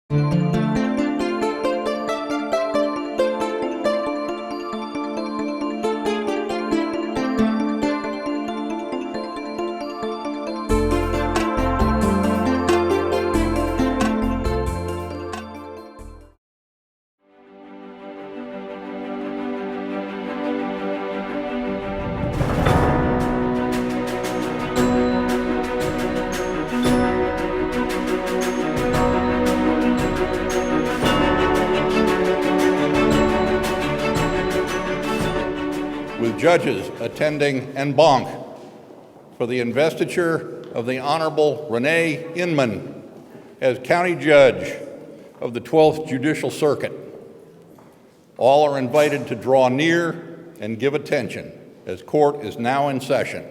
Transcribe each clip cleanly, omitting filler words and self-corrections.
With judges attending en banc for the investiture of the Honorable Rene Inman as County Judge of the 12th Judicial Circuit. All are invited to draw near and give attention as court is now in session.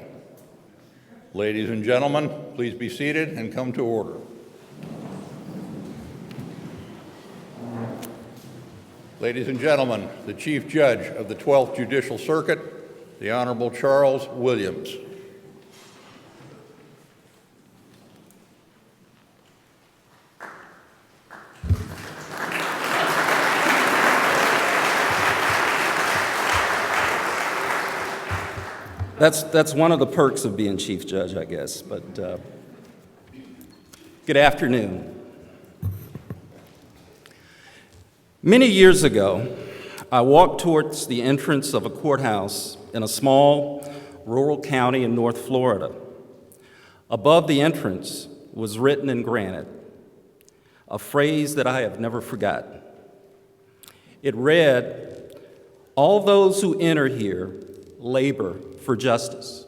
Ladies and gentlemen, please be seated and come to order. Ladies and gentlemen, the Chief Judge of the 12th Judicial Circuit, the Honorable Charles Williams. That's one of the perks of being Chief Judge, I guess, but good afternoon. Many years ago, I walked towards the entrance of a courthouse in a small rural county in North Florida. Above the entrance was written in granite a phrase that I have never forgotten. It read, "All those who enter here labor for justice."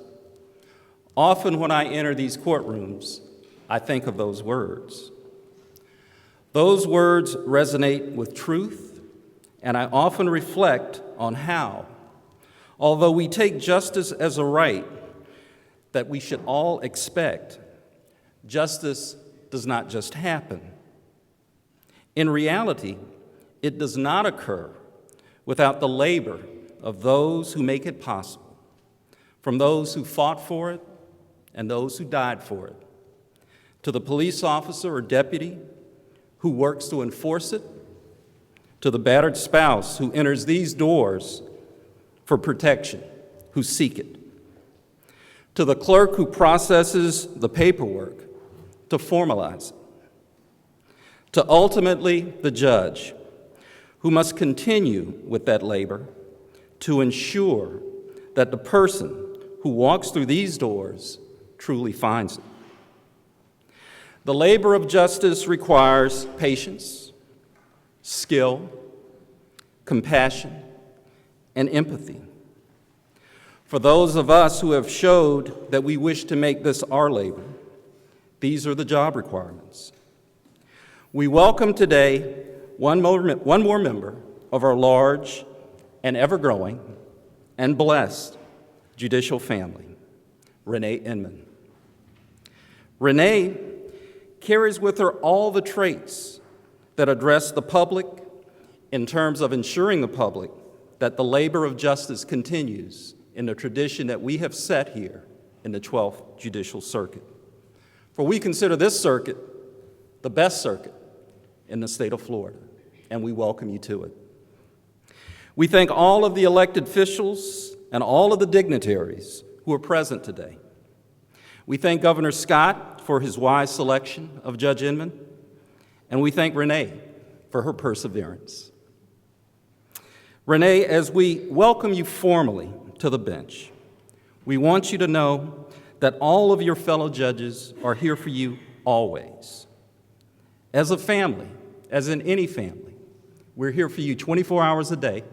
Often when I enter these courtrooms, I think of those words. Those words resonate with truth, and I often reflect on how, although we take justice as a right that we should all expect, justice does not just happen. In reality, it does not occur without the labor of those who make it possible, from those who fought for it and those who died for it, to the police officer or deputy who works to enforce it, to the battered spouse who enters these doors for protection, who seek it, to the clerk who processes the paperwork to formalize it, to ultimately the judge who must continue with that labor to ensure that the person who walks through these doors truly finds it. The labor of justice requires patience, skill, compassion, and empathy. For those of us who have showed that we wish to make this our labor, these are the job requirements. We welcome today one more member of our large and ever-growing and blessed judicial family, Rene Inman. Renee carries with her all the traits that address the public in terms of ensuring the public that the labor of justice continues in the tradition that we have set here in the 12th Judicial Circuit. For we consider this circuit the best circuit in the state of Florida, and we welcome you to it. We thank all of the elected officials and all of the dignitaries who are present today. We thank Governor Scott for his wise selection of Judge Inman, and we thank Renee for her perseverance. Renee, as we welcome you formally to the bench, we want you to know that all of your fellow judges are here for you always. As a family, as in any family, we're here for you 24 hours a day,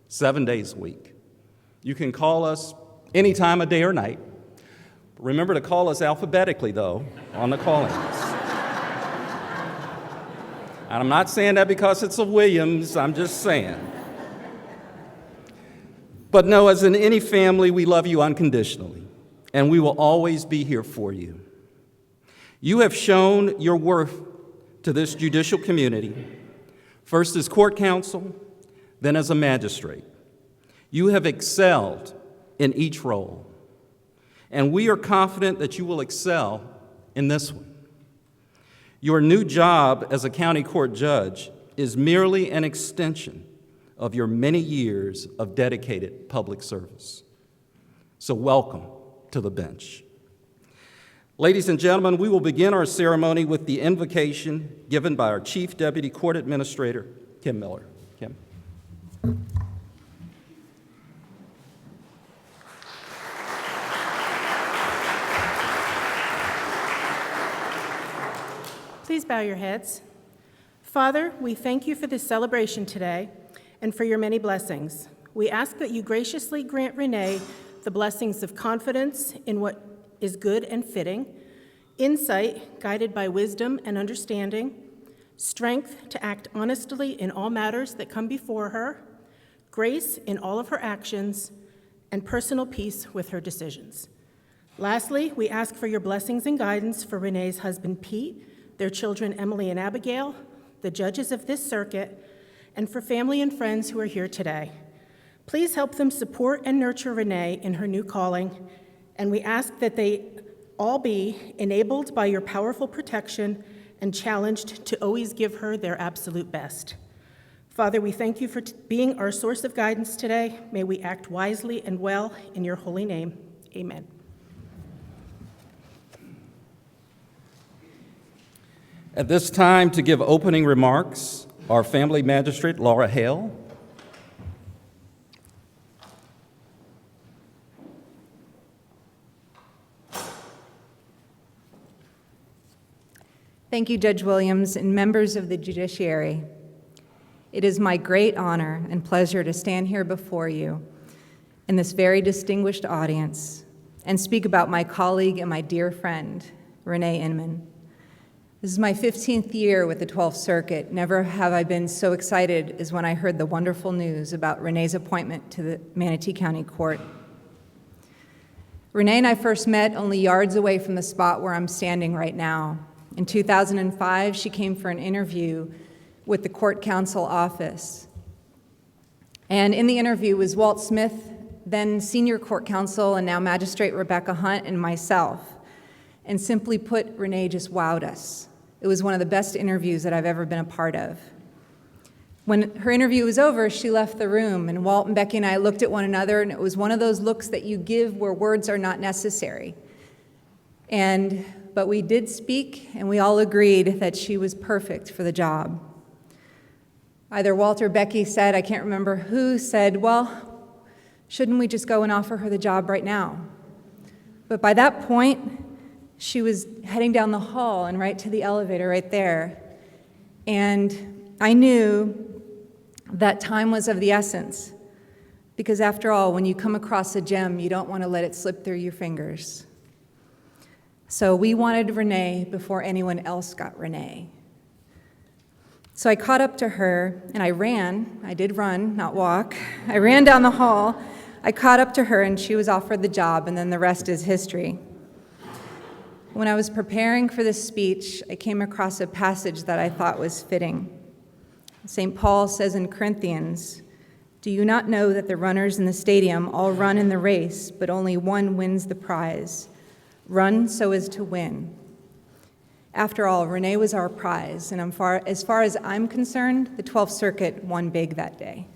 7 days a week. You can call us any time of day or night. Remember to call us alphabetically, though, on the call-ins. And I'm not saying that because it's a Williams, I'm just saying. But no, as in any family, we love you unconditionally, and we will always be here for you. You have shown your worth to this judicial community, first as court counsel, then as a magistrate. You have excelled in each role, and we are confident that you will excel in this one. Your new job as a county court judge is merely an extension of your many years of dedicated public service. So welcome to the bench. Ladies and gentlemen, we will begin our ceremony with the invocation given by our Chief Deputy Court Administrator, Kim Miller. Kim. Please bow your heads. Father, we thank you for this celebration today and for your many blessings. We ask that you graciously grant Renee the blessings of confidence in what is good and fitting, insight guided by wisdom and understanding, strength to act honestly in all matters that come before her, grace in all of her actions, and personal peace with her decisions. Lastly, we ask for your blessings and guidance for Renee's husband, Pete, their children, Emily and Abigail, the judges of this circuit, and for family and friends who are here today. Please help them support and nurture Renee in her new calling, and we ask that they all be enabled by your powerful protection and challenged to always give her their absolute best. Father, we thank you for being our source of guidance today. May we act wisely and well in your holy name. Amen. At this time, to give opening remarks, our family magistrate, Laura Hale. Thank you, Judge Williams and members of the judiciary. It is my great honor and pleasure to stand here before you in this very distinguished audience and speak about my colleague and my dear friend, Rene Inman. This is my 15th year with the 12th Circuit. Never have I been so excited as when I heard the wonderful news about Renee's appointment to the Manatee County Court. Renee and I first met only yards away from the spot where I'm standing right now. In 2005, she came for an interview with the court counsel office. And in the interview was Walt Smith, then senior court counsel and now magistrate Rebecca Hunt, and myself. And simply put, Renee just wowed us. It was one of the best interviews that I've ever been a part of. When her interview was over, she left the room, and Walt and Becky and I looked at one another, and it was one of those looks that you give where words are not necessary. But we did speak, and we all agreed that she was perfect for the job. Either Walt or Becky said, I can't remember who, said, well, shouldn't we just go and offer her the job right now? But by that point, she was heading down the hall and right to the elevator right there. And I knew that time was of the essence, because after all, when you come across a gem, you don't want to let it slip through your fingers. So we wanted Renee before anyone else got Renee. So I caught up to her and I did run, not walk. I ran down the hall, I caught up to her and she was offered the job, and then the rest is history. When I was preparing for this speech, I came across a passage that I thought was fitting. St. Paul says in Corinthians, "Do you not know that the runners in the stadium all run in the race, but only one wins the prize? Run so as to win." After all, Renee was our prize, and as far as I'm concerned, the 12th Circuit won big that day.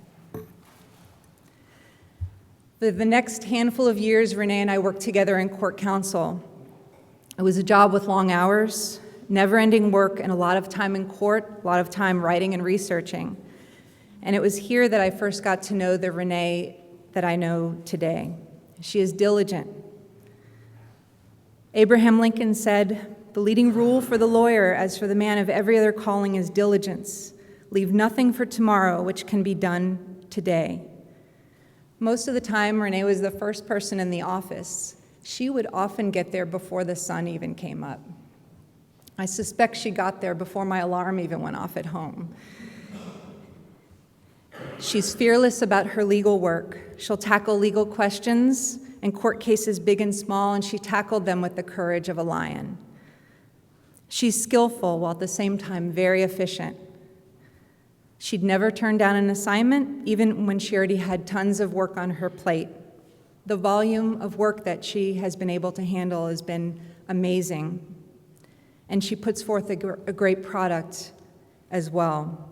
For the next handful of years, Renee and I worked together in court counsel. It was a job with long hours, never-ending work, and a lot of time in court, a lot of time writing and researching. And it was here that I first got to know the Renee that I know today. She is diligent. Abraham Lincoln said, "The leading rule for the lawyer, as for the man of every other calling, is diligence. Leave nothing for tomorrow which can be done today." Most of the time, Renee was the first person in the office. She would often get there before the sun even came up. I suspect she got there before my alarm even went off at home. She's fearless about her legal work. She'll tackle legal questions and court cases big and small, and she tackled them with the courage of a lion. She's skillful while at the same time very efficient. She'd never turn down an assignment, even when she already had tons of work on her plate. The volume of work that she has been able to handle has been amazing. and she puts forth a great product as well.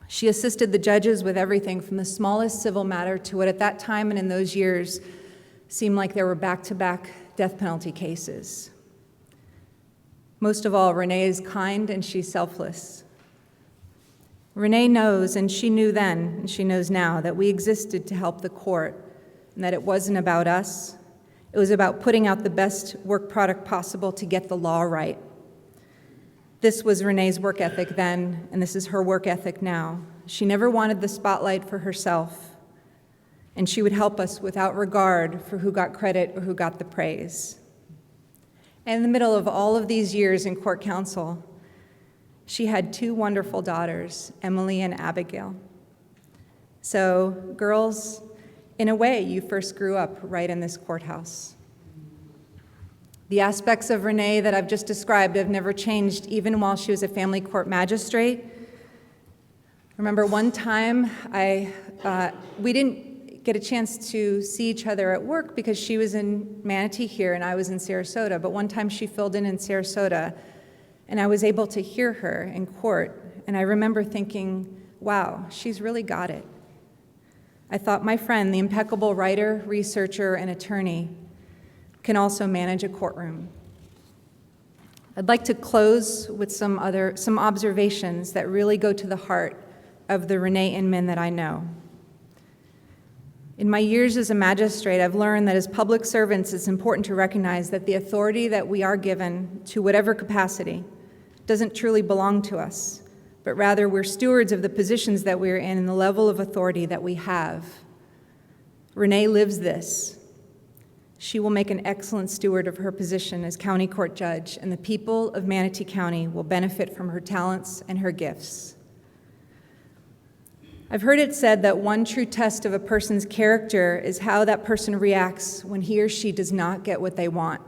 She assisted the judges with everything from the smallest civil matter to what at that time and in those years seemed like there were back-to-back death penalty cases. Most of all, Renee is kind and she's selfless. Renee knows, and she knew then, and she knows now, that we existed to help the court, and that it wasn't about us. It was about putting out the best work product possible to get the law right. This was Renee's work ethic then, and this is her work ethic now. She never wanted the spotlight for herself, and she would help us without regard for who got credit or who got the praise. And in the middle of all of these years in court counsel, she had two wonderful daughters, Emily and Abigail. So, girls, in a way, you first grew up right in this courthouse. The aspects of Renee that I've just described have never changed, even while she was a family court magistrate. I remember one time we didn't get a chance to see each other at work because she was in Manatee here and I was in Sarasota, but one time she filled in Sarasota and I was able to hear her in court, and I remember thinking, wow, she's really got it. I thought my friend, the impeccable writer, researcher, and attorney, can also manage a courtroom. I'd like to close with some observations that really go to the heart of the Rene Inman that I know. In my years as a magistrate, I've learned that as public servants, it's important to recognize that the authority that we are given, to whatever capacity, doesn't truly belong to us, but rather we're stewards of the positions that we're in and the level of authority that we have. Renee lives this. She will make an excellent steward of her position as county court judge, and the people of Manatee County will benefit from her talents and her gifts. I've heard it said that one true test of a person's character is how that person reacts when he or she does not get what they want.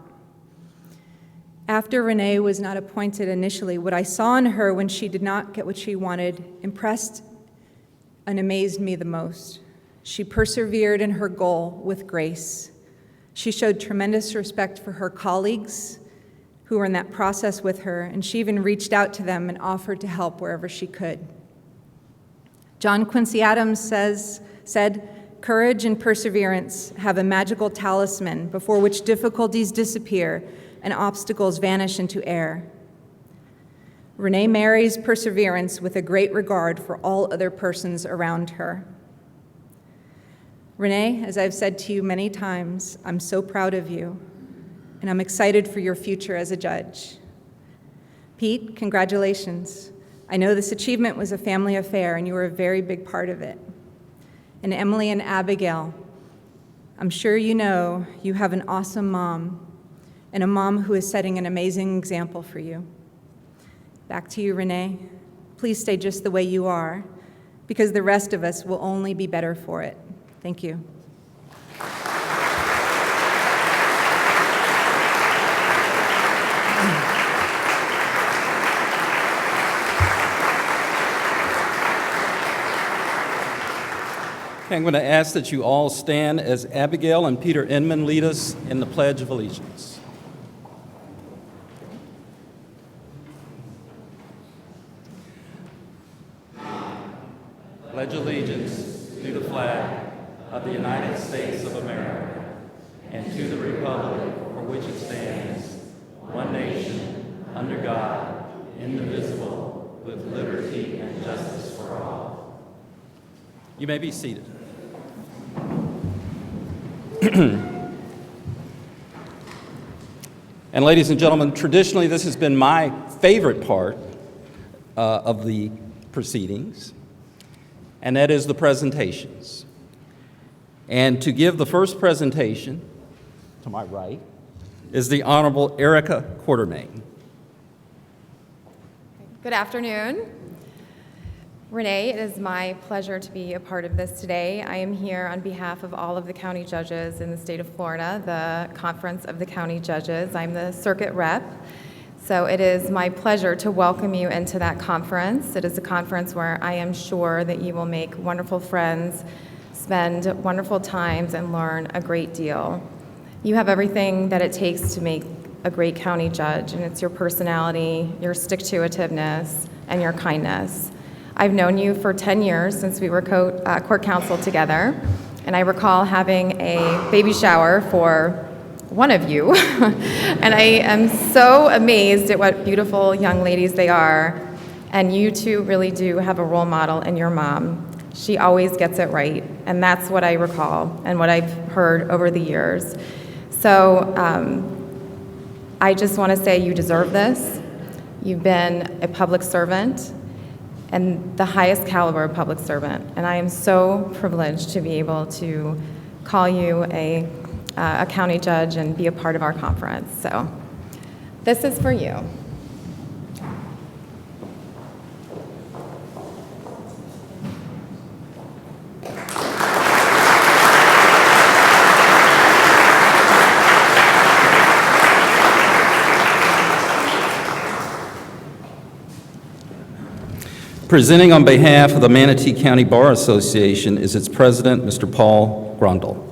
After Renee was not appointed initially, what I saw in her when she did not get what she wanted impressed and amazed me the most. She persevered in her goal with grace. She showed tremendous respect for her colleagues who were in that process with her, and she even reached out to them and offered to help wherever she could. John Quincy Adams said, "Courage and perseverance have a magical talisman before which difficulties disappear and obstacles vanish into air." Renee marries perseverance with a great regard for all other persons around her. Renee, as I've said to you many times, I'm so proud of you, and I'm excited for your future as a judge. Pete, congratulations. I know this achievement was a family affair, and you were a very big part of it. And Emily and Abigail, I'm sure you know you have an awesome mom, and a mom who is setting an amazing example for you. Back to you, Renee. Please stay just the way you are, because the rest of us will only be better for it. Thank you. Okay, I'm going to ask that you all stand as Abigail and Peter Inman lead us in the Pledge of Allegiance. Pledge allegiance to the flag of the United States of America and to the republic for which it stands, one nation, under God, indivisible, with liberty and justice for all. You may be seated. And ladies and gentlemen, traditionally this has been my favorite part of the proceedings, and that is the presentations. And to give the first presentation, to my right, is the Honorable Erica Quartermaine. Good afternoon. Renee, it is my pleasure to be a part of this today. I am here on behalf of all of the county judges in the state of Florida, the Conference of the County Judges. I'm the circuit rep, so it is my pleasure to welcome you into that conference. It is a conference where I am sure that you will make wonderful friends, spend wonderful times, and learn a great deal. You have everything that it takes to make a great county judge, and it's your personality, your stick-to-itiveness, and your kindness. I've known you for 10 years since we were court counsel together, and I recall having a baby shower for one of you, and I am so amazed at what beautiful young ladies they are, and you two really do have a role model in your mom. She always gets it right, and that's what I recall and what I've heard over the years. So I just want to say you deserve this. You've been a public servant, and the highest caliber of public servant, and I am so privileged to be able to call you a county judge and be a part of our conference. So this is for you. Presenting on behalf of the Manatee County Bar Association is its president, Mr. Paul Grundle.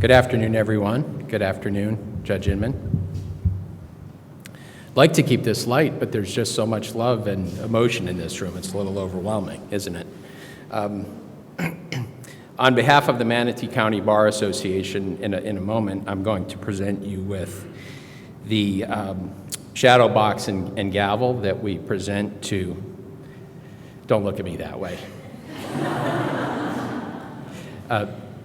Good afternoon, everyone. Good afternoon, Judge Inman. I'd like to keep this light, but there's just so much love and emotion in this room. It's a little overwhelming, isn't it? On behalf of the Manatee County Bar Association, in a moment, I'm going to present you with the shadow box and gavel that we present to, don't look at me that way.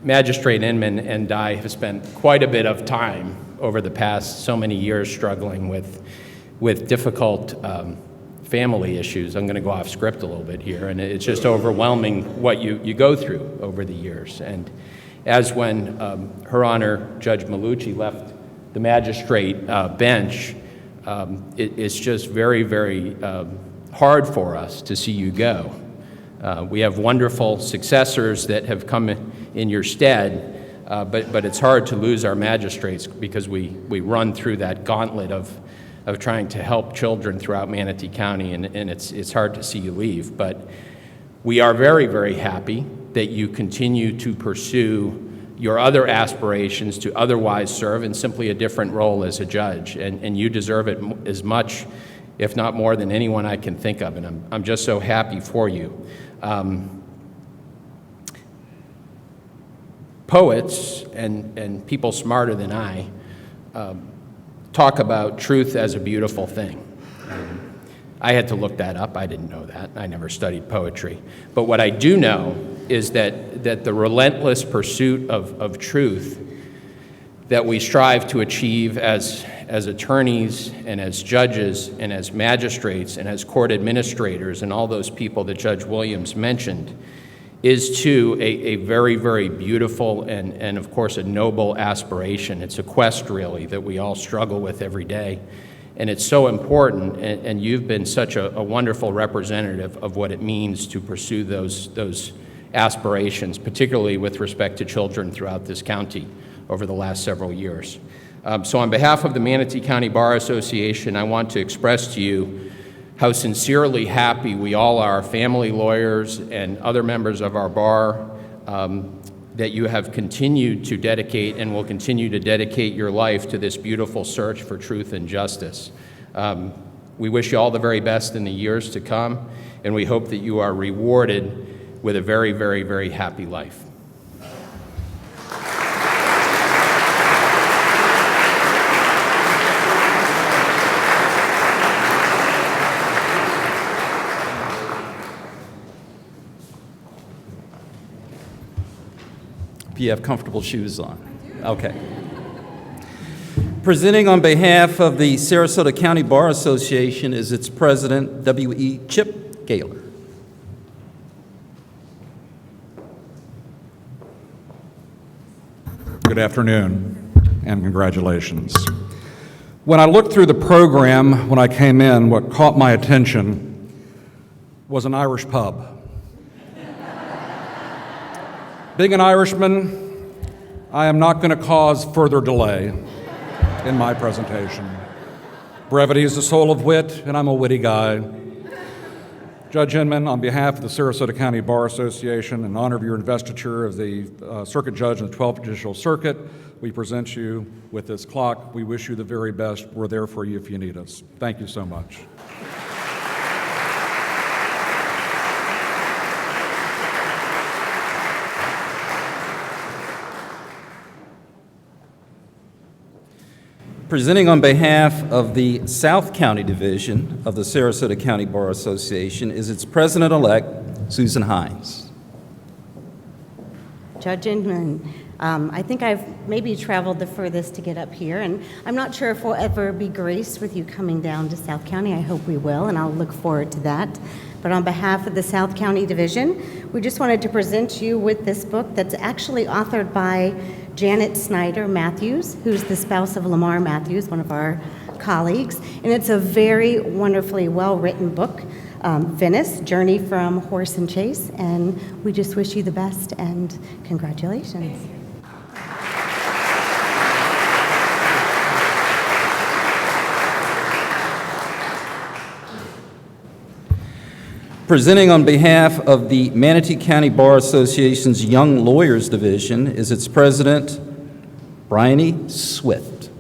Magistrate Inman and I have spent quite a bit of time over the past so many years struggling with difficult family issues. I'm going to go off script a little bit here, and it's just overwhelming what you go through over the years. And as when Her Honor Judge Malucci left the magistrate bench, it's just very, very hard for us to see you go. We have wonderful successors that have come in your stead, but it's hard to lose our magistrates because we run through that gauntlet of trying to help children throughout Manatee County, and it's hard to see you leave. But we are very, very happy that you continue to pursue your other aspirations to otherwise serve in simply a different role as a judge, and you deserve it as much, if not more, than anyone I can think of, and I'm just so happy for you. Poets and people smarter than I talk about truth as a beautiful thing. I had to look that up. I didn't know that. I never studied poetry. But what I do know is that the relentless pursuit of truth that we strive to achieve as attorneys and as judges and as magistrates and as court administrators and all those people that Judge Williams mentioned is to a very, very beautiful and of course a noble aspiration. It's a quest really that we all struggle with every day. And it's so important, and you've been such a wonderful representative of what it means to pursue those aspirations, particularly with respect to children throughout this county over the last several years. So on behalf of the Manatee County Bar Association, I want to express to you how sincerely happy we all are, family lawyers and other members of our bar, that you have continued to dedicate and will continue to dedicate your life to this beautiful search for truth and justice. We wish you all the very best in the years to come, and we hope that you are rewarded with a very, very, very happy life. If you have comfortable shoes on. Okay. Presenting on behalf of the Sarasota County Bar Association is its president, W.E. Chip Gaylor. Good afternoon, and congratulations. When I looked through the program when I came in, what caught my attention was an Irish pub. Being an Irishman, I am not going to cause further delay in my presentation. Brevity is the soul of wit, and I'm a witty guy. Judge Inman, on behalf of the Sarasota County Bar Association, in honor of your investiture of the Circuit Judge in the 12th Judicial Circuit, we present you with this clock. We wish you the very best. We're there for you if you need us. Thank you so much. Presenting on behalf of the South County Division of the Sarasota County Bar Association is its president-elect, Susan Hines. Judge Inman, I think I've maybe traveled the furthest to get up here, and I'm not sure if we'll ever be graced with you coming down to South County. I hope we will, and I'll look forward to that. But on behalf of the South County Division, we just wanted to present you with this book that's actually authored by Janet Snyder Matthews, who's the spouse of Lamar Matthews, one of our colleagues. And it's a very wonderfully well-written book, Venice, Journey from Horse and Chase. And we just wish you the best and congratulations. Presenting on behalf of the Manatee County Bar Association's Young Lawyers Division is its president, Briony Swift.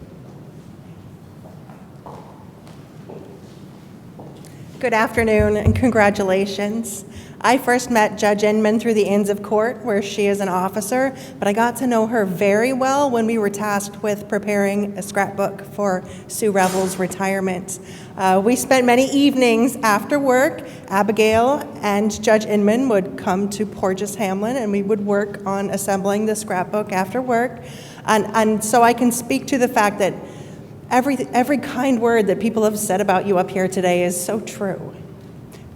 Good afternoon and congratulations. I first met Judge Inman through the Inns of Court, where she is an officer, but I got to know her very well when we were tasked with preparing a scrapbook for Sue Revel's retirement. We spent many evenings after work. Abigail and Judge Inman would come to Porges Hamlin, and we would work on assembling the scrapbook after work. And so I can speak to the fact that every kind word that people have said about you up here today is so true.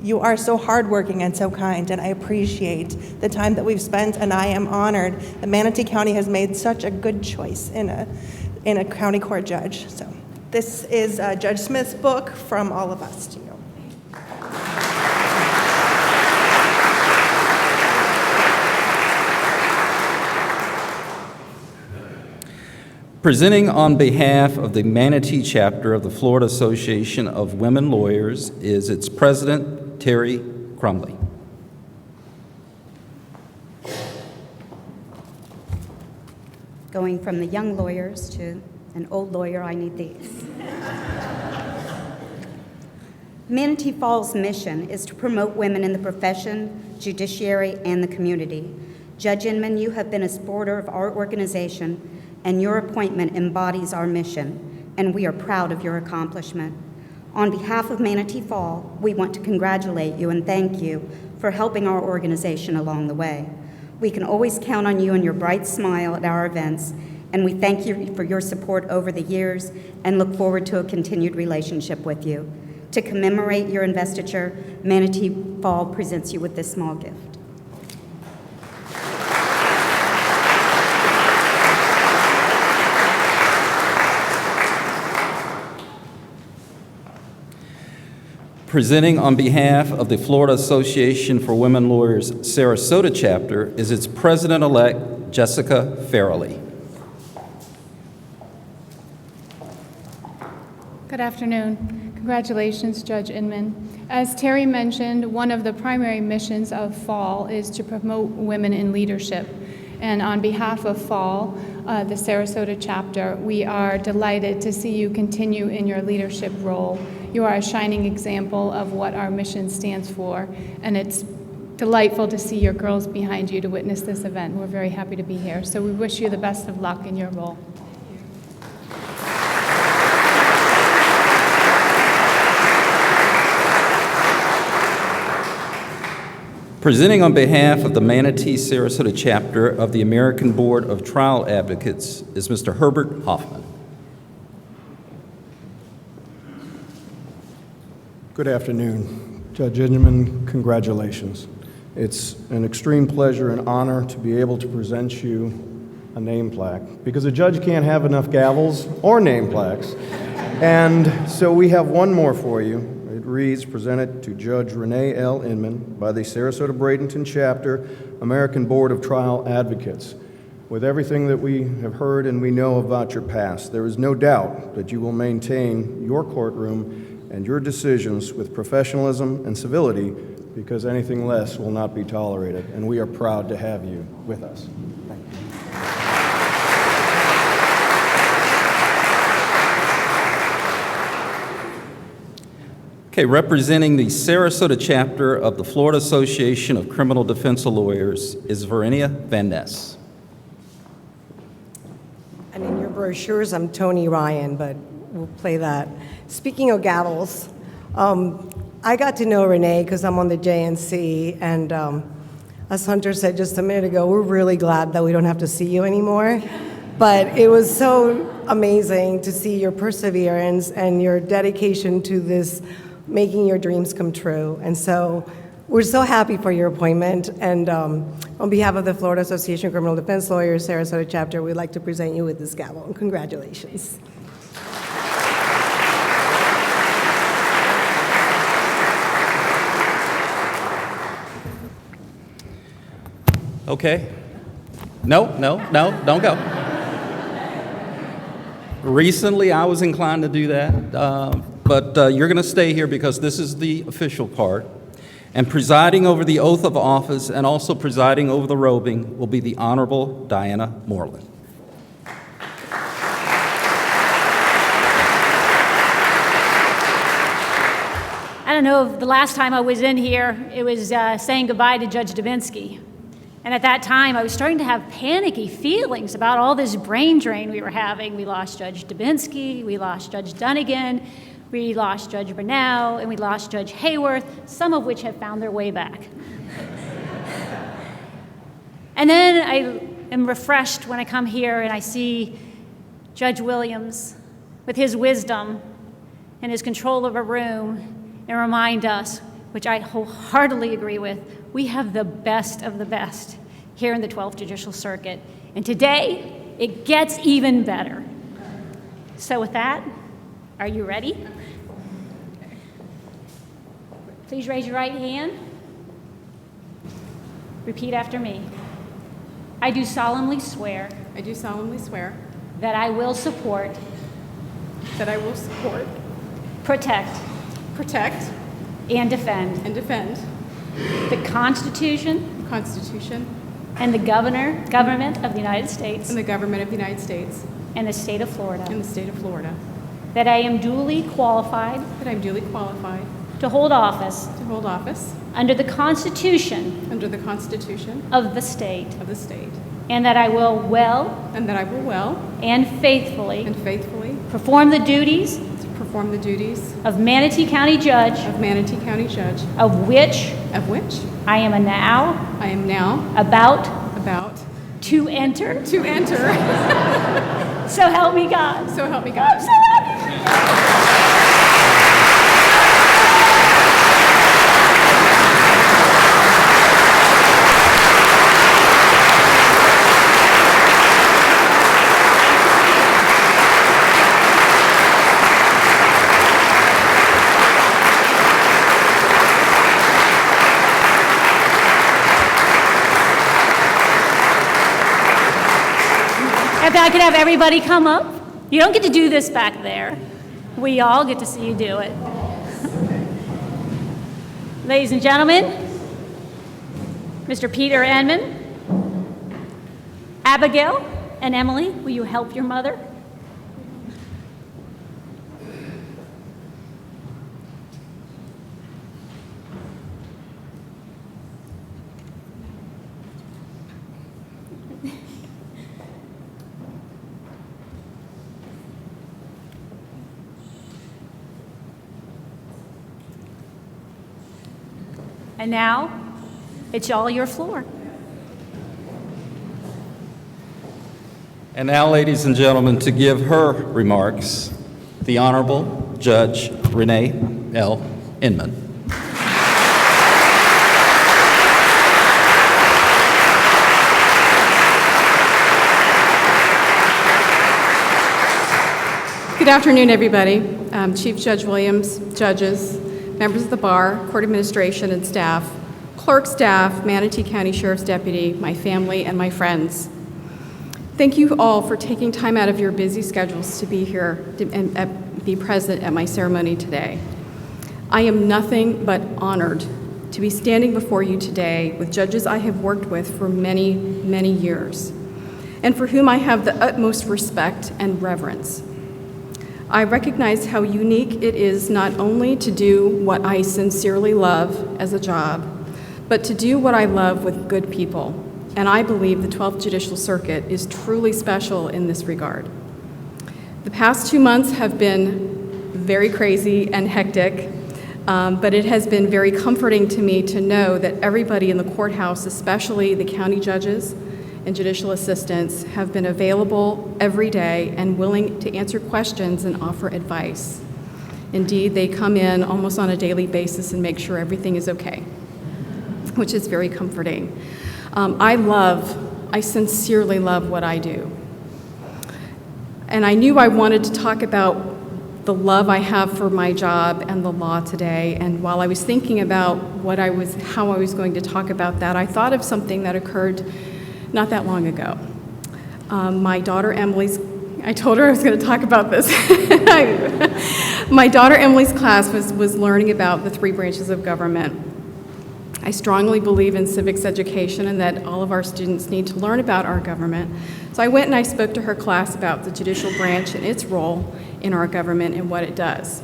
You are so hardworking and so kind, and I appreciate the time that we've spent, and I am honored that Manatee County has made such a good choice in a county court judge. So this is Judge Smith's book from all of us to you. Presenting on behalf of the Manatee chapter of the Florida Association of Women Lawyers is its president, Terry Crumley. Going from the young lawyers to an old lawyer, I need these. Manatee Falls' mission is to promote women in the profession, judiciary, and the community. Judge Inman, you have been a supporter of our organization, and your appointment embodies our mission, and we are proud of your accomplishment. On behalf of Manatee Fall, we want to congratulate you and thank you for helping our organization along the way. We can always count on you and your bright smile at our events, and we thank you for your support over the years and look forward to a continued relationship with you. To commemorate your investiture, Manatee Fall presents you with this small gift. Presenting on behalf of the Florida Association for Women Lawyers Sarasota chapter is its president-elect, Jessica Farrelly. Good afternoon. Congratulations, Judge Inman. As Terry mentioned, one of the primary missions of Fall is to promote women in leadership. And on behalf of Fall, the Sarasota chapter, we are delighted to see you continue in your leadership role. You are a shining example of what our mission stands for, and it's delightful to see your girls behind you to witness this event. We're very happy to be here. So we wish you the best of luck in your role. Presenting on behalf of the Manatee Sarasota chapter of the American Board of Trial Advocates is Mr. Herbert Hoffman. Good afternoon. Judge Inman, congratulations. It's an extreme pleasure and honor to be able to present you a name plaque, because a judge can't have enough gavels or name plaques. And so we have one more for you. It reads, presented to Judge Rene L. Inman by the Sarasota Bradenton Chapter, American Board of Trial Advocates. With everything that we have heard and we know about your past, there is no doubt that you will maintain your courtroom and your decisions with professionalism and civility because anything less will not be tolerated, and we are proud to have you with us. Thank you. Okay, representing the Sarasota chapter of the Florida Association of Criminal Defense Lawyers is Briony Van Ness. And in your brochures, I'm Tony Ryan, but we'll play that. Speaking of gavels, I got to know Renee because I'm on the JNC, and as Hunter said just a minute ago, we're really glad that we don't have to see you anymore. But it was so amazing to see your perseverance and your dedication to this, making your dreams come true. And so we're so happy for your appointment. And on behalf of the Florida Association of Criminal Defense Lawyers, Sarasota chapter, we'd like to present you with this gavel. And congratulations. Okay. No, don't go. Recently, I was inclined to do that, but you're going to stay here because this is the official part. And presiding over the oath of office and also presiding over the robing will be the Honorable Diana Moreland. I don't know, the last time I was in here, it was saying goodbye to Judge Dubinsky. And at that time, I was starting to have panicky feelings about all this brain drain we were having. We lost Judge Dubinsky, we lost Judge Dunnigan, we lost Judge Brunel, and we lost Judge Hayworth, some of which have found their way back. And then I am refreshed when I come here and I see Judge Williams with his wisdom and his control of a room and remind us, which I wholeheartedly agree with, we have the best of the best here in the 12th Judicial Circuit. And today, it gets even better. So with that, are you ready? Please raise your right hand. Repeat after me. I do solemnly swear. I do solemnly swear. That I will support. That I will support. Protect. Protect. And defend. And defend. The Constitution. The Constitution. And the government of the United States. And the government of the United States. And the state of Florida. And the state of Florida. That I am duly qualified. That I am duly qualified. To hold office. To hold office. Under the Constitution. Under the Constitution. Of the state. Of the state. And that I will well. And that I will well. And faithfully. And faithfully. Perform the duties. Perform the duties. Of Manatee County Judge. Of Manatee County Judge. Of which. Of which. I am now. I am now. About. To enter. So help me God. So help me God. I'm so happy. If I could have everybody come up. You don't get to do this back there. We all get to see you do it. Ladies and gentlemen, Mr. Peter Inman, Abigail and Emily, will you help your mother? And now, it's all your floor. And now, ladies and gentlemen, to give her remarks, the Honorable Judge Rene L. Inman. Good afternoon, everybody. Chief Judge Williams, judges, members of the bar, court administration and staff, clerk staff, Manatee County Sheriff's Deputy, my family, and my friends. Thank you all for taking time out of your busy schedules to be here and be present at my ceremony today. I am nothing but honored to be standing before you today with judges I have worked with for many, many years, and for whom I have the utmost respect and reverence. I recognize how unique it is not only to do what I sincerely love as a job, but to do what I love with good people. And I believe the 12th Judicial Circuit is truly special in this regard. The past 2 months have been very crazy and hectic, but it has been very comforting to me to know that everybody in the courthouse, especially the county judges and judicial assistants, have been available every day and willing to answer questions and offer advice. Indeed, they come in almost on a daily basis and make sure everything is okay, which is very comforting. I sincerely love what I do. And I knew I wanted to talk about the love I have for my job and the law today. And while I was thinking about how I was going to talk about that, I thought of something that occurred not that long ago. My daughter Emily's, I told her I was going to talk about this. My daughter Emily's class was learning about the 3 branches of government. I strongly believe in civics education and that all of our students need to learn about our government. So I went and I spoke to her class about the judicial branch and its role in our government and what it does.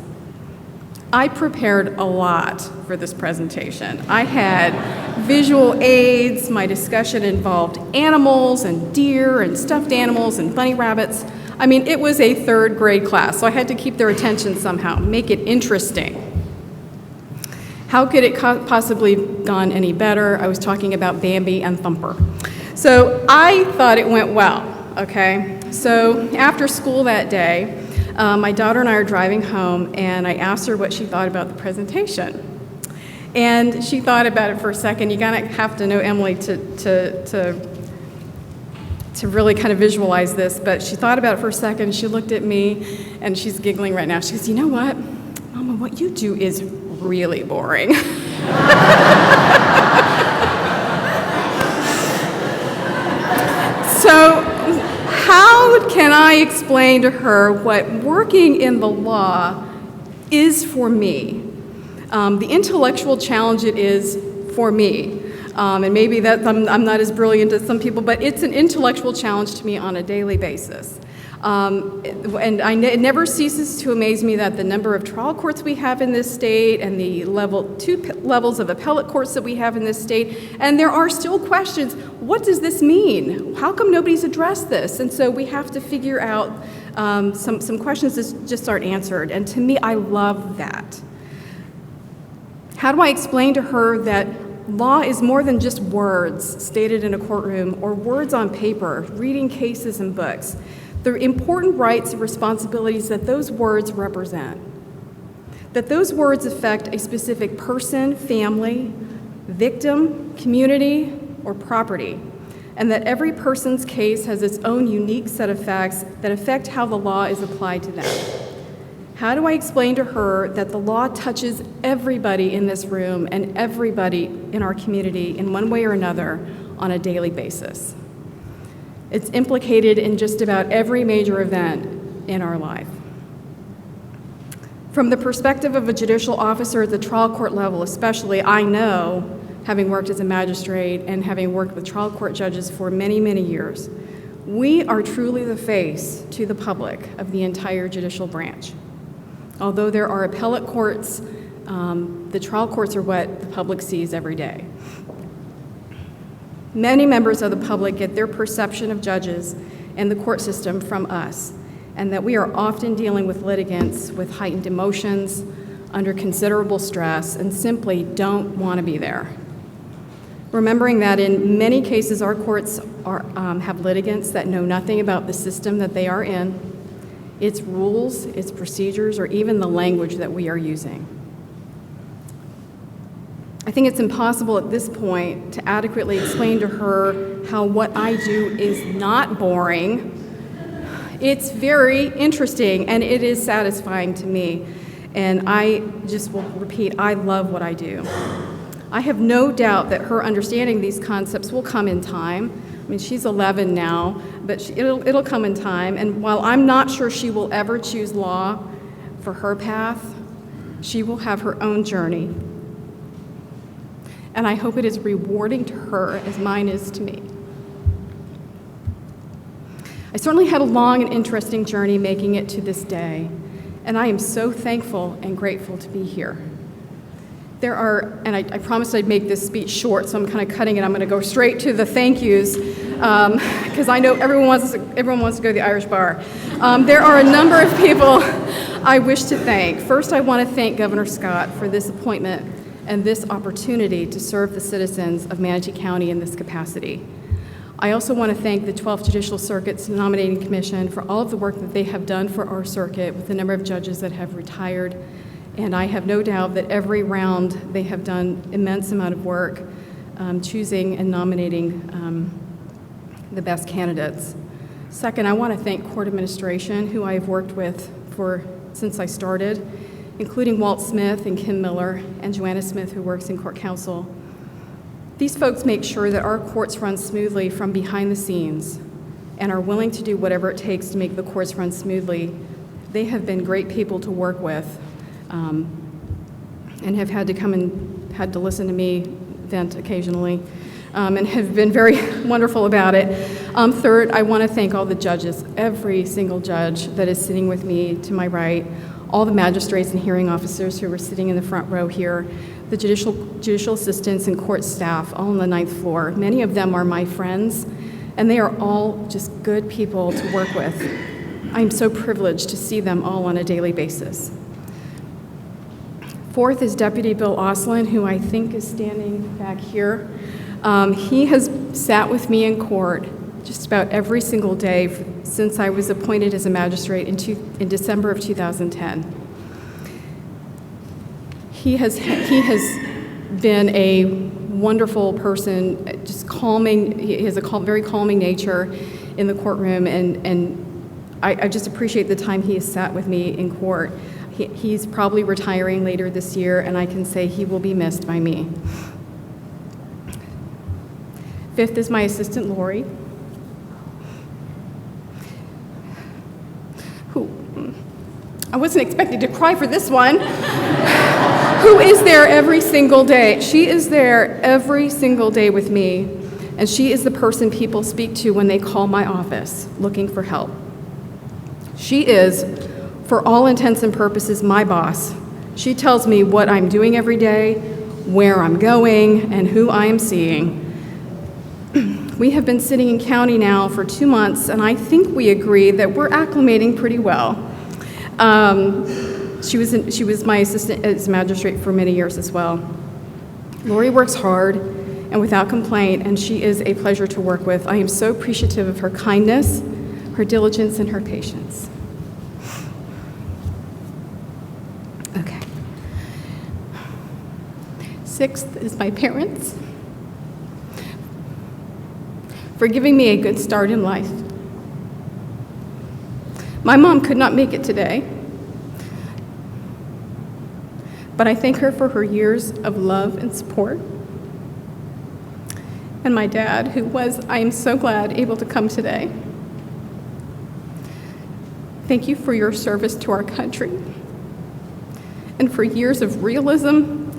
I prepared a lot for this presentation. I had visual aids. My discussion involved animals and deer and stuffed animals and bunny rabbits. I mean, it was a 3rd grade class, so I had to keep their attention somehow, make it interesting. How could it possibly gone any better? I was talking about Bambi and Thumper. So I thought it went well, okay? So after school that day, my daughter and I are driving home, and I asked her what she thought about the presentation. And she thought about it for a second. You gotta have to know Emily to really kind of visualize this, but she thought about it for a second. She looked at me, and she's giggling right now. She goes, "You know what, Mama, what you do is really boring." So how can I explain to her what working in the law is for me? The intellectual challenge it is for me. And maybe that I'm not as brilliant as some people, but it's an intellectual challenge to me on a daily basis. It never ceases to amaze me that the number of trial courts we have in this state and the 2 levels of appellate courts that we have in this state, and there are still questions. What does this mean? How come nobody's addressed this? And so we have to figure out some questions that just aren't answered. And to me, I love that. How do I explain to her that law is more than just words stated in a courtroom or words on paper, reading cases and books? The important rights and responsibilities that those words represent, that those words affect a specific person, family, victim, community, or property, and that every person's case has its own unique set of facts that affect how the law is applied to them. How do I explain to her that the law touches everybody in this room and everybody in our community in one way or another on a daily basis? It's implicated in just about every major event in our life. From the perspective of a judicial officer at the trial court level especially, I know, having worked as a magistrate and having worked with trial court judges for many, many years, we are truly the face to the public of the entire judicial branch. Although there are appellate courts, the trial courts are what the public sees every day. Many members of the public get their perception of judges and the court system from us, and that we are often dealing with litigants with heightened emotions, under considerable stress, and simply don't want to be there. Remembering that in many cases our courts have litigants that know nothing about the system that they are in, its rules, its procedures, or even the language that we are using. I think it's impossible at this point to adequately explain to her how what I do is not boring. It's very interesting and it is satisfying to me. And I just will repeat, I love what I do. I have no doubt that her understanding these concepts will come in time. I mean, she's 11 now, but it'll come in time. And while I'm not sure she will ever choose law for her path, she will have her own journey. and I hope it is rewarding to her as mine is to me. I certainly had a long and interesting journey making it to this day, and I am so thankful and grateful to be here. There are, and I promised I'd make this speech short, so I'm kind of cutting it. I'm going to go straight to the thank yous, because I know everyone wants to go to the Irish bar. There are a number of people I wish to thank. First, I want to thank Governor Scott for this appointment and this opportunity to serve the citizens of Manatee County in this capacity. I also want to thank the 12th Judicial Circuit's Nominating Commission for all of the work that they have done for our circuit with the number of judges that have retired. And I have no doubt that every round they have done immense amount of work choosing and nominating the best candidates. Second, I want to thank court administration, who I have worked with since I started, including Walt Smith and Kim Miller and Joanna Smith, who works in court counsel. These folks make sure that our courts run smoothly from behind the scenes and are willing to do whatever it takes to make the courts run smoothly. They have been great people to work with. And have had to listen to me vent occasionally, and have been very wonderful about it. Third, I want to thank all the judges, every single judge that is sitting with me to my right, all the magistrates and hearing officers who are sitting in the front row here, the judicial assistants and court staff, all on the 9th floor. Many of them are my friends, and they are all just good people to work with. I'm so privileged to see them all on a daily basis. Fourth is Deputy Bill Auslan, who I think is standing back here. He has sat with me in court just about every single day since I was appointed as a magistrate in December of 2010. He has been a wonderful person, just calming. He has a very calming nature in the courtroom, and I just appreciate the time he has sat with me in court. He's probably retiring later this year, and I can say he will be missed by me. Fifth is my assistant, Lori, who, I wasn't expecting to cry for this one, who is there every single day. She is there every single day with me, and she is the person people speak to when they call my office looking for help. She is, for all intents and purposes, my boss. She tells me what I'm doing every day, where I'm going, and who I am seeing. We have been sitting in county now for 2 months, and I think we agree that we're acclimating pretty well. She was my assistant as magistrate for many years as well. Lori works hard and without complaint, and she is a pleasure to work with. I am so appreciative of her kindness, her diligence, and her patience. Okay. Sixth is my parents for giving me a good start in life. My mom could not make it today, but I thank her for her years of love and support. And my dad, who was, I am so glad, able to come today. Thank you for your service to our country and for years of realism,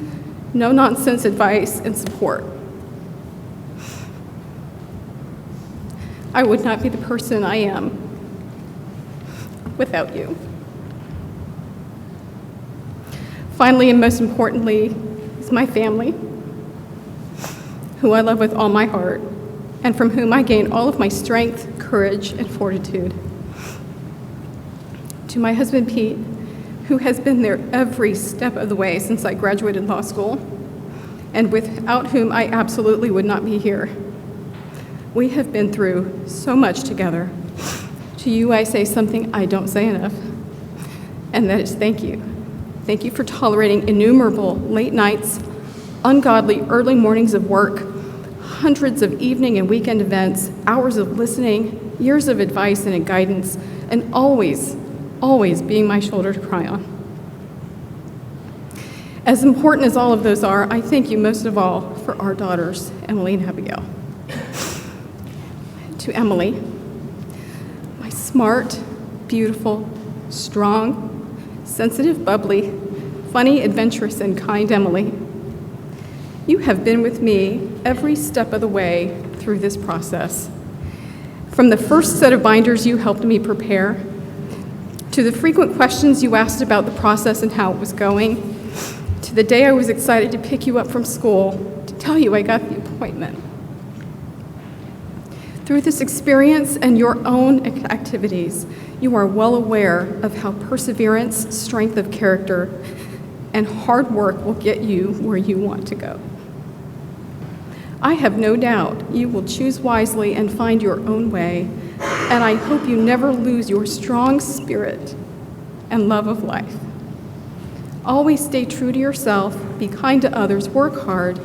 no-nonsense advice, and support. I would not be the person I am without you. Finally, and most importantly, is my family, who I love with all my heart, and from whom I gain all of my strength, courage, and fortitude. To my husband, Pete, who has been there every step of the way since I graduated law school, and without whom I absolutely would not be here. We have been through so much together. To you, I say something I don't say enough, and that is thank you. Thank you for tolerating innumerable late nights, ungodly early mornings of work, hundreds of evening and weekend events, hours of listening, years of advice and guidance, and always, always being my shoulder to cry on. As important as all of those are, I thank you most of all for our daughters, Emily and Abigail. To Emily, my smart, beautiful, strong, sensitive, bubbly, funny, adventurous, and kind Emily. You have been with me every step of the way through this process. From the first set of binders you helped me prepare, to the frequent questions you asked about the process and how it was going, to the day I was excited to pick you up from school to tell you I got the appointment. Through this experience and your own activities, you are well aware of how perseverance, strength of character, and hard work will get you where you want to go. I have no doubt you will choose wisely and find your own way, and I hope you never lose your strong spirit and love of life. Always stay true to yourself, be kind to others, work hard,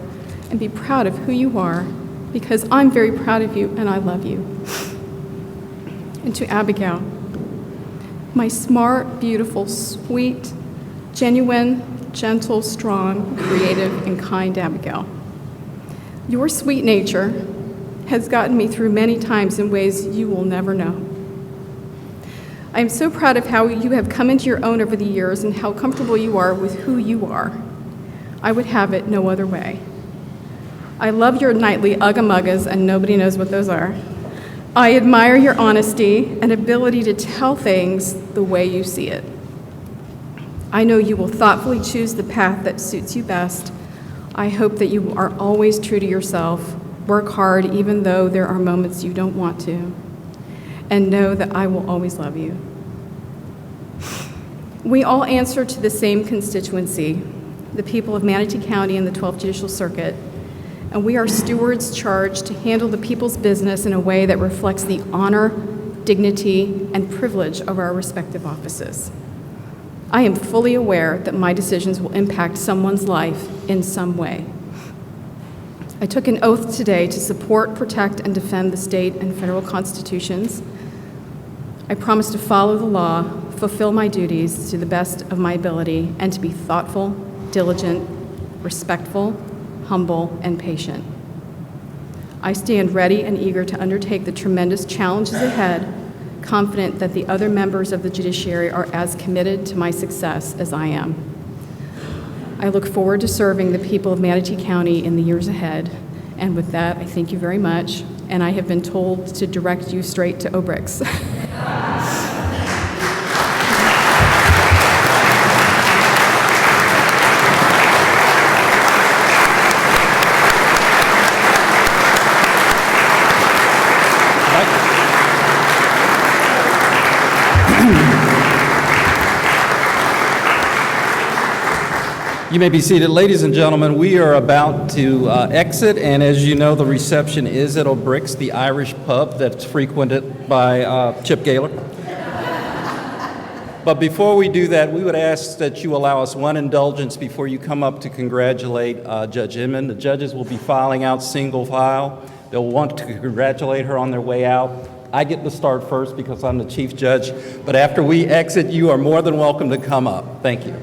and be proud of who you are, because I'm very proud of you and I love you. And to Abigail, my smart, beautiful, sweet, genuine, gentle, strong, creative, and kind Abigail. Your sweet nature has gotten me through many times in ways you will never know. I am so proud of how you have come into your own over the years and how comfortable you are with who you are. I would have it no other way. I love your nightly ugga-muggas, and nobody knows what those are. I admire your honesty and ability to tell things the way you see it. I know you will thoughtfully choose the path that suits you best. I hope that you are always true to yourself, work hard even though there are moments you don't want to, and know that I will always love you. We all answer to the same constituency, the people of Manatee County and the 12th Judicial Circuit, and we are stewards charged to handle the people's business in a way that reflects the honor, dignity, and privilege of our respective offices. I am fully aware that my decisions will impact someone's life in some way. I took an oath today to support, protect, and defend the state and federal constitutions. I promise to follow the law, fulfill my duties to the best of my ability, and to be thoughtful, diligent, respectful, humble, and patient. I stand ready and eager to undertake the tremendous challenges ahead, confident that the other members of the judiciary are as committed to my success as I am. I look forward to serving the people of Manatee County in the years ahead. And with that, I thank you very much. And I have been told to direct you straight to Obrix. You may be seated. Ladies and gentlemen, we are about to exit, and as you know, the reception is at Obrix, the Irish pub that's frequented by Chip Gaylor. But before we do that, we would ask that you allow us one indulgence before you come up to congratulate Judge Inman. The judges will be filing out single file. They'll want to congratulate her on their way out. I get to start first because I'm the chief judge, but after we exit, you are more than welcome to come up. Thank you.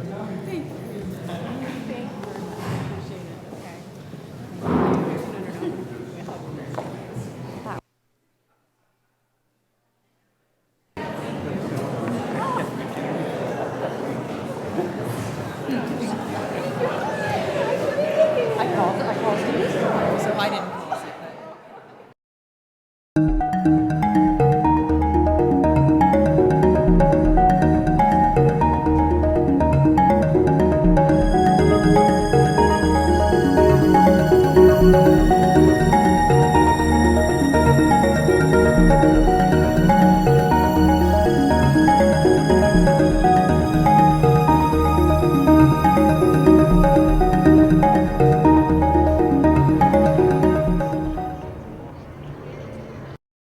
I called you, so I didn't call.